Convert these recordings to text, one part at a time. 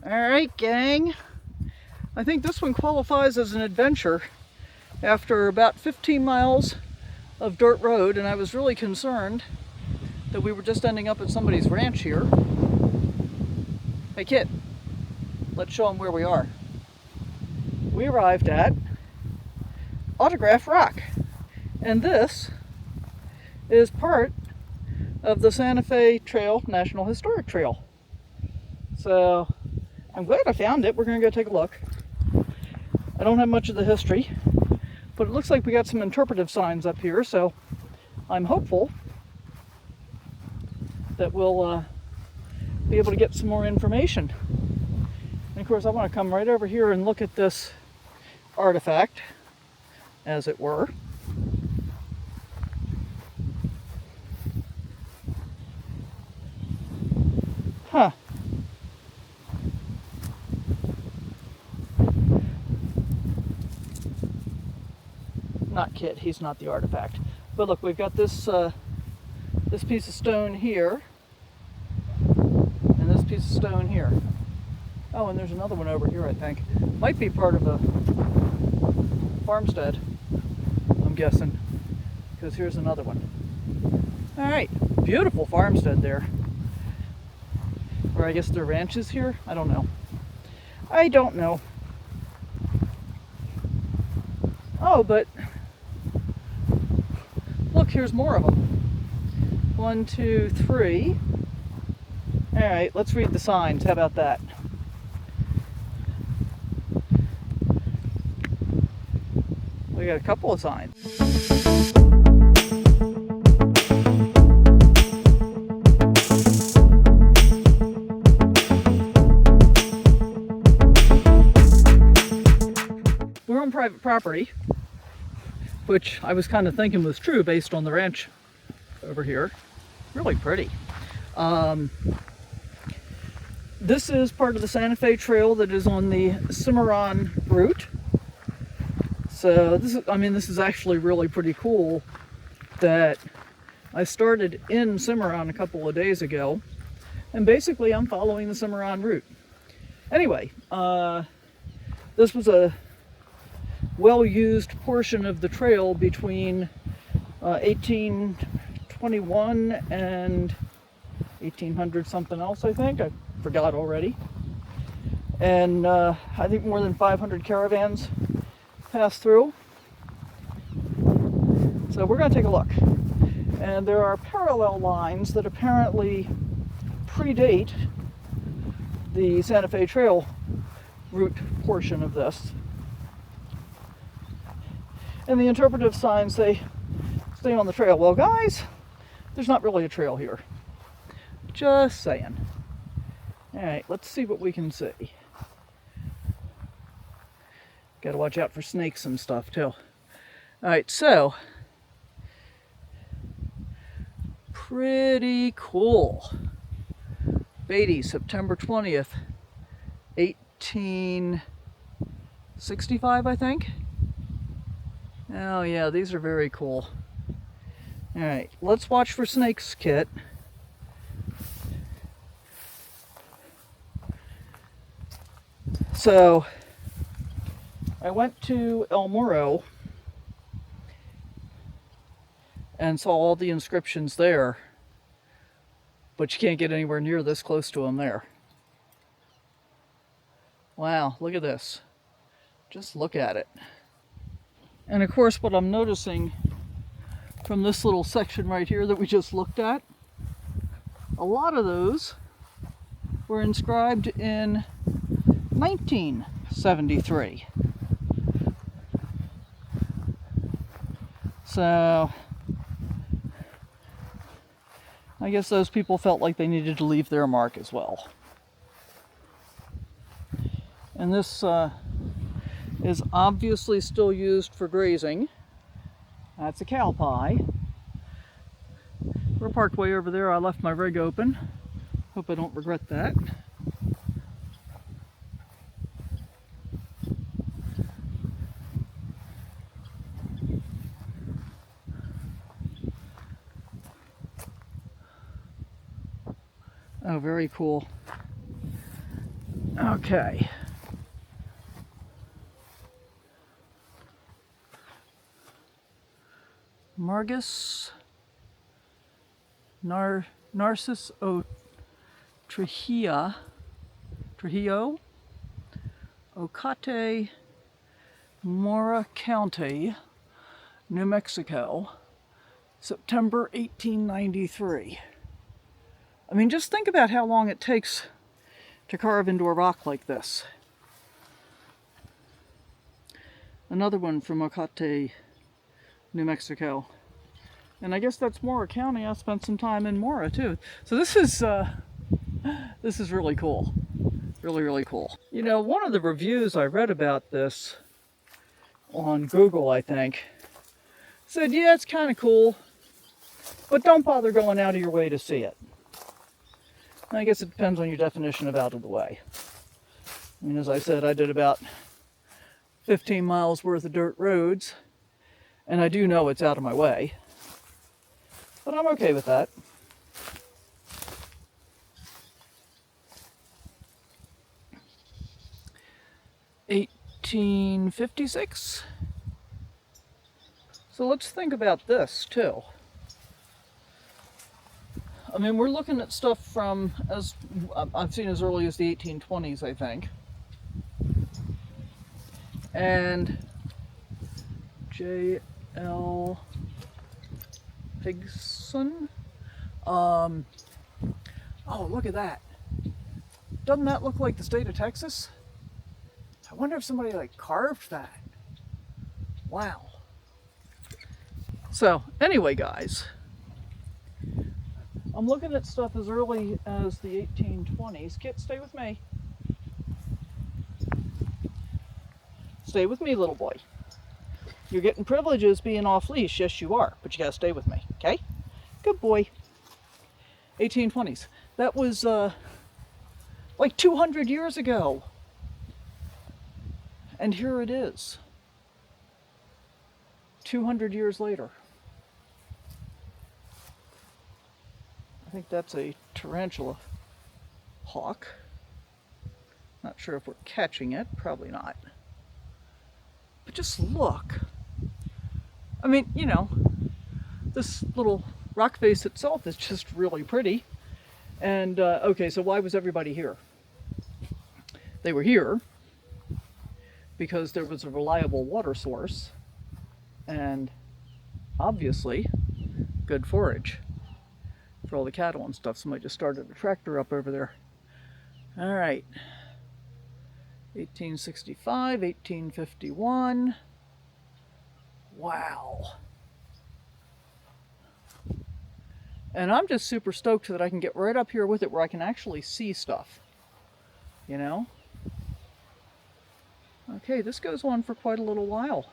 Alright, gang. I think this one qualifies as an adventure after about 15 miles of dirt road, and I was really concerned that we were just ending up at somebody's ranch here. Hey kid, let's show them where we are. We arrived at Autograph Rock, and this is part of the Santa Fe Trail National Historic Trail. So I'm glad I found it. We're going to go take a look. I don't have much of the history, but it looks like we got some interpretive signs up here, so I'm hopeful that we'll be able to get some more information. And of course I want to come right over here and look at this artifact, as it were. Huh. Not Kit, he's not the artifact. But look, we've got this this piece of stone here, and this piece of stone here. Oh, and there's another one over here, I think. Might be part of a farmstead, I'm guessing, because here's another one. Alright, beautiful farmstead there. Or I guess there are ranches here? I don't know. I don't know. Oh, but look, here's more of them. 1, 2, 3. Alright, let's read the signs. How about that? We got a couple of signs. We're on private property, which I was kind of thinking was true based on the ranch over here. Really pretty. This is part of the Santa Fe Trail that is on the Cimarron route. So this is actually really pretty cool that I started in Cimarron a couple of days ago, and basically I'm following the Cimarron route. Anyway, this was a well-used portion of the trail between 1821 and 1800 something else, I think. I forgot already. And I think more than 500 caravans passed through. So we're going to take a look. And there are parallel lines that apparently predate the Santa Fe Trail route portion of this. And the interpretive signs say, stay on the trail. Well, guys, there's not really a trail here. Just saying. Alright, let's see what we can see. Gotta watch out for snakes and stuff, too. Alright, so. Pretty cool. Beatty, September 20th, 1865, I think. Oh yeah, these are very cool. Alright, let's watch for snakes, Kit. So, I went to El Morro and saw all the inscriptions there, but you can't get anywhere near this close to them there. Wow, look at this. Just look at it. And of course, what I'm noticing from this little section right here that we just looked at, a lot of those were inscribed in 1973. So I guess those people felt like they needed to leave their mark as well. And this is obviously still used for grazing. That's a cow pie. We're parked way over there. I left my rig open. Hope I don't regret that. Oh, very cool. Okay. Margus Narcissus Trujillo, Ocate, Mora County, New Mexico, September 1893. I mean, just think about how long it takes to carve into a rock like this. Another one from Ocate, New Mexico. And I guess that's Mora County. I spent some time in Mora too. So this is really cool. Really, really cool. You know, one of the reviews I read about this on Google, I think, said, yeah, it's kind of cool, but don't bother going out of your way to see it. And I guess it depends on your definition of out of the way. I mean, as I said, I did about 15 miles worth of dirt roads, and I do know it's out of my way, but I'm okay with that. $1856. So let's think about this too. I mean, we're looking at stuff from, as I've seen, as early as the 1820s, I think. And J.L. Pigson. Oh, look at that. Doesn't that look like the state of Texas? I wonder if somebody like carved that. Wow. So anyway, guys, I'm looking at stuff as early as the 1820s. Kit, stay with me. Stay with me, little boy. You're getting privileges being off leash. Yes, you are, but you gotta stay with me, okay? Good boy. 1820s. That was like 200 years ago. And here it is, 200 years later. I think that's a tarantula hawk. Not sure if we're catching it, probably not. But just look. I mean, you know, this little rock face itself is just really pretty. And, okay, so why was everybody here? They were here because there was a reliable water source and obviously good forage for all the cattle and stuff. Somebody just started a tractor up over there. All right, 1865, 1851. Wow. And I'm just super stoked that I can get right up here with it where I can actually see stuff, you know? Okay, this goes on for quite a little while.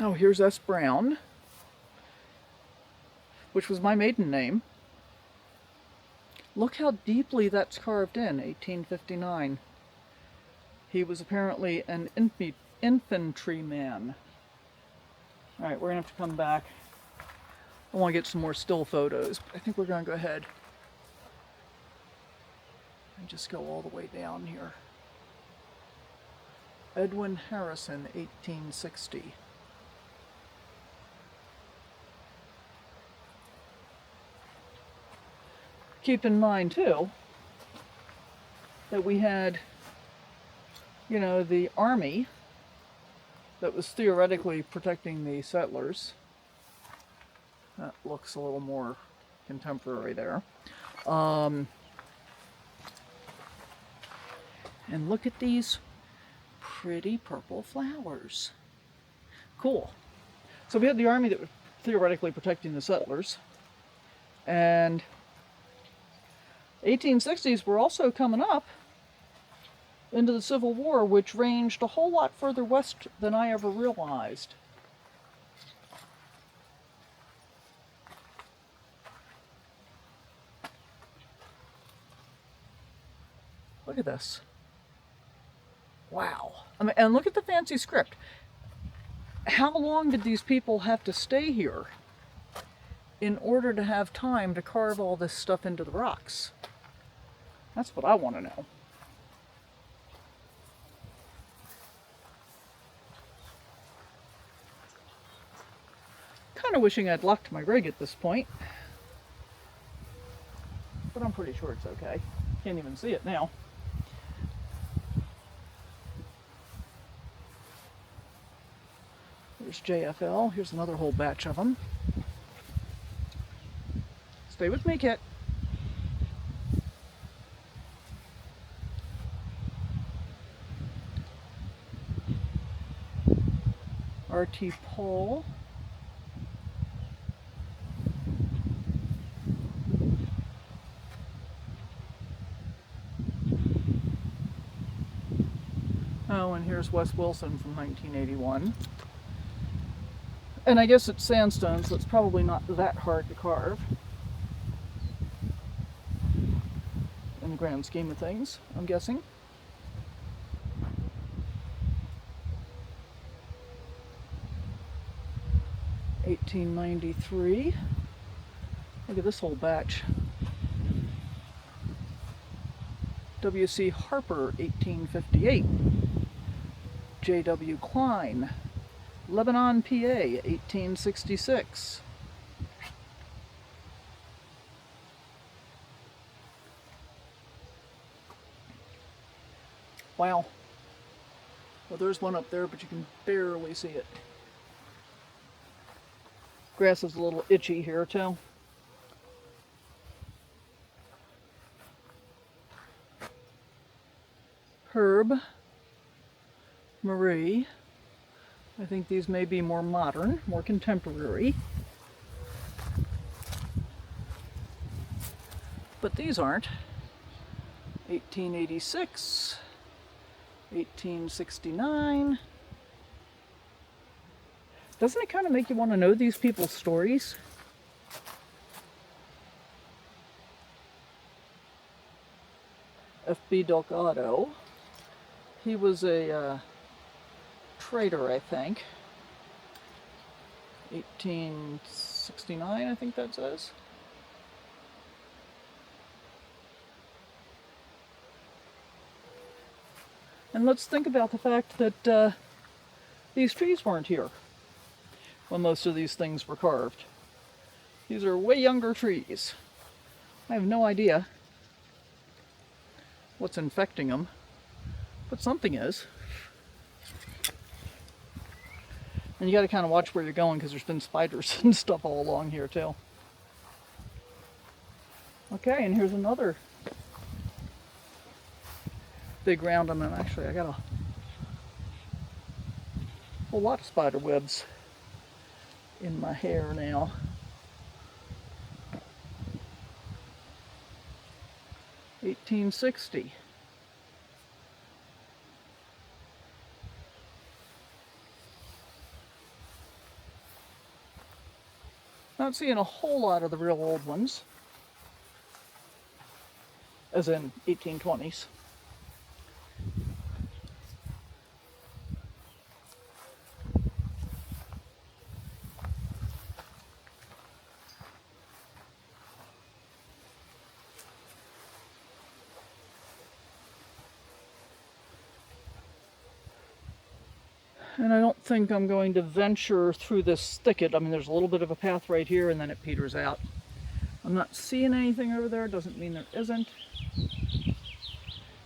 Oh, here's S. Brown, which was my maiden name. Look how deeply that's carved in, 1859. He was apparently an infantryman. All right, we're gonna have to come back. I want to get some more still photos, but I think we're gonna go ahead and just go all the way down here. Edwin Harrison, 1860. Keep in mind too that we had, you know, the army that was theoretically protecting the settlers. That looks a little more contemporary there. And look at these pretty purple flowers. Cool. So we had the army that was theoretically protecting the settlers. And 1860s were also coming up into the Civil War, which ranged a whole lot further west than I ever realized. Look at this. Wow. I mean, and look at the fancy script. how long did these people have to stay here in order to have time to carve all this stuff into the rocks? That's what I want to know. Kind of wishing I'd locked my rig at this point, but I'm pretty sure it's okay. Can't even see it now. There's JFL. Here's another whole batch of them. Stay with me, Kit. RT Pole. Oh, and here's Wes Wilson from 1981. And I guess it's sandstone, so it's probably not that hard to carve in the grand scheme of things, I'm guessing. $18.93. Look at this whole batch. W.C. Harper, 1858. J.W. Klein, Lebanon, PA, 1866. Wow. Well, there's one up there, but you can barely see it. Grass is a little itchy here, too. Herb, Marie. I think these may be more modern, more contemporary. But these aren't. 1886, 1869. Doesn't it kind of make you want to know these people's stories? F.B. Delgado. He was a trader, I think. 1869, I think that says. And let's think about the fact that these trees weren't here when most of these things were carved. These are way younger trees. I have no idea what's infecting them, but something is. And you got to kind of watch where you're going because there's been spiders and stuff all along here too. Okay, and here's another big round one, and actually I got a whole lot of spider webs in my hair now. $18.60. Not seeing a whole lot of the real old ones, as in 1820s. And I don't think I'm going to venture through this thicket. I mean, there's a little bit of a path right here, and then it peters out. I'm not seeing anything over there. Doesn't mean there isn't. And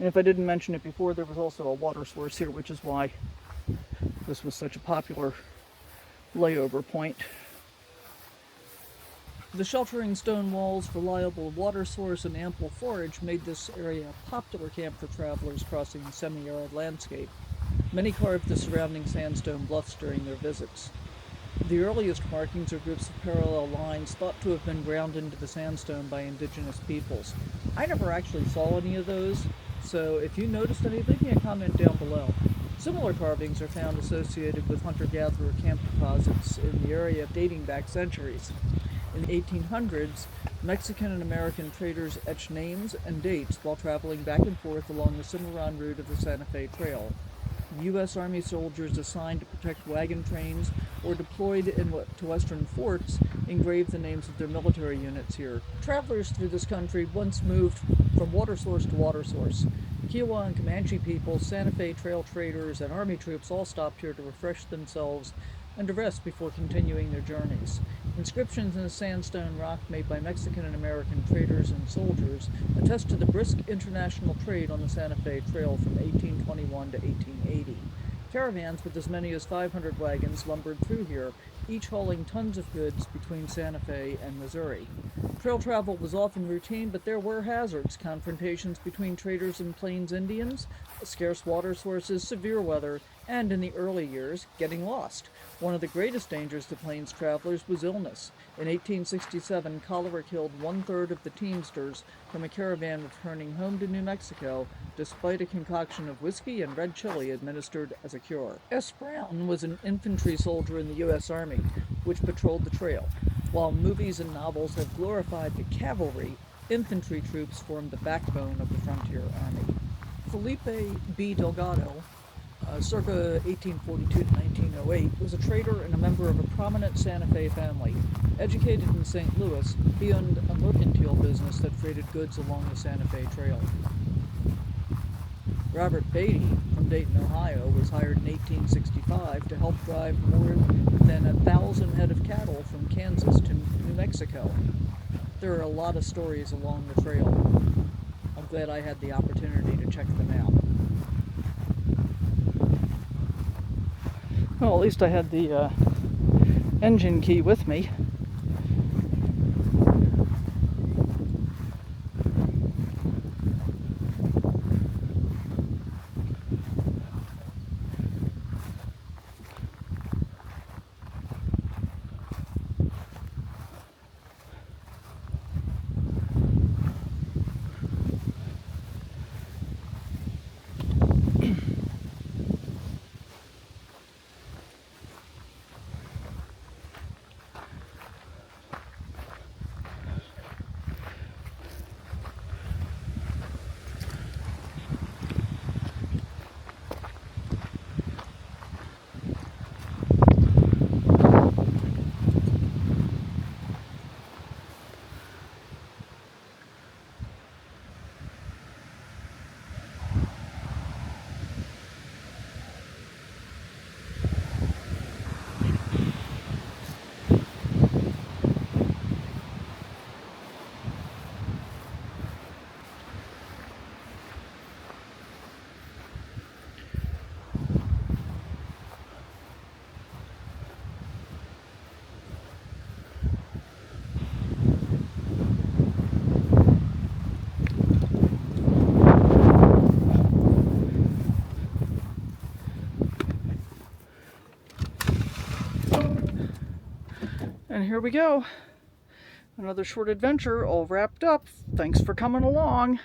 if I didn't mention it before, there was also a water source here, which is why this was such a popular layover point. The sheltering stone walls, reliable water source, and ample forage made this area a popular camp for travelers crossing the semi-arid landscape. Many carved the surrounding sandstone bluffs during their visits. The earliest markings are groups of parallel lines thought to have been ground into the sandstone by indigenous peoples. I never actually saw any of those, so if you noticed any, leave me a comment down below. Similar carvings are found associated with hunter-gatherer camp deposits in the area dating back centuries. In the 1800s, Mexican and American traders etched names and dates while traveling back and forth along the Cimarron route of the Santa Fe Trail. U.S. Army soldiers assigned to protect wagon trains or deployed to western forts engraved the names of their military units here. Travelers through this country once moved from water source to water source. Kiowa and Comanche people, Santa Fe Trail traders, and Army troops all stopped here to refresh themselves and to rest before continuing their journeys. Inscriptions in the sandstone rock made by Mexican and American traders and soldiers attest to the brisk international trade on the Santa Fe Trail from 1821 to 1880. Caravans with as many as 500 wagons lumbered through here, each hauling tons of goods between Santa Fe and Missouri. Trail travel was often routine, but there were hazards: confrontations between traders and Plains Indians, scarce water sources, severe weather, and in the early years, getting lost. One of the greatest dangers to Plains travelers was illness. In 1867, cholera killed 1/3 of the teamsters from a caravan returning home to New Mexico, despite a concoction of whiskey and red chili administered as a cure. S. Brown was an infantry soldier in the U.S. Army, which patrolled the trail. While movies and novels have glorified the cavalry, infantry troops formed the backbone of the frontier army. Felipe B. Delgado, circa 1842 to 1908, was a trader and a member of a prominent Santa Fe family. Educated in St. Louis, he owned a mercantile business that traded goods along the Santa Fe Trail. Robert Beatty from Dayton, Ohio, was hired in 1865 to help drive more than 1,000 head of cattle from Kansas to New Mexico. There are a lot of stories along the trail. I'm glad I had the opportunity to check them out. Well, at least I had the engine key with me. And here we go. Another short adventure all wrapped up. Thanks for coming along.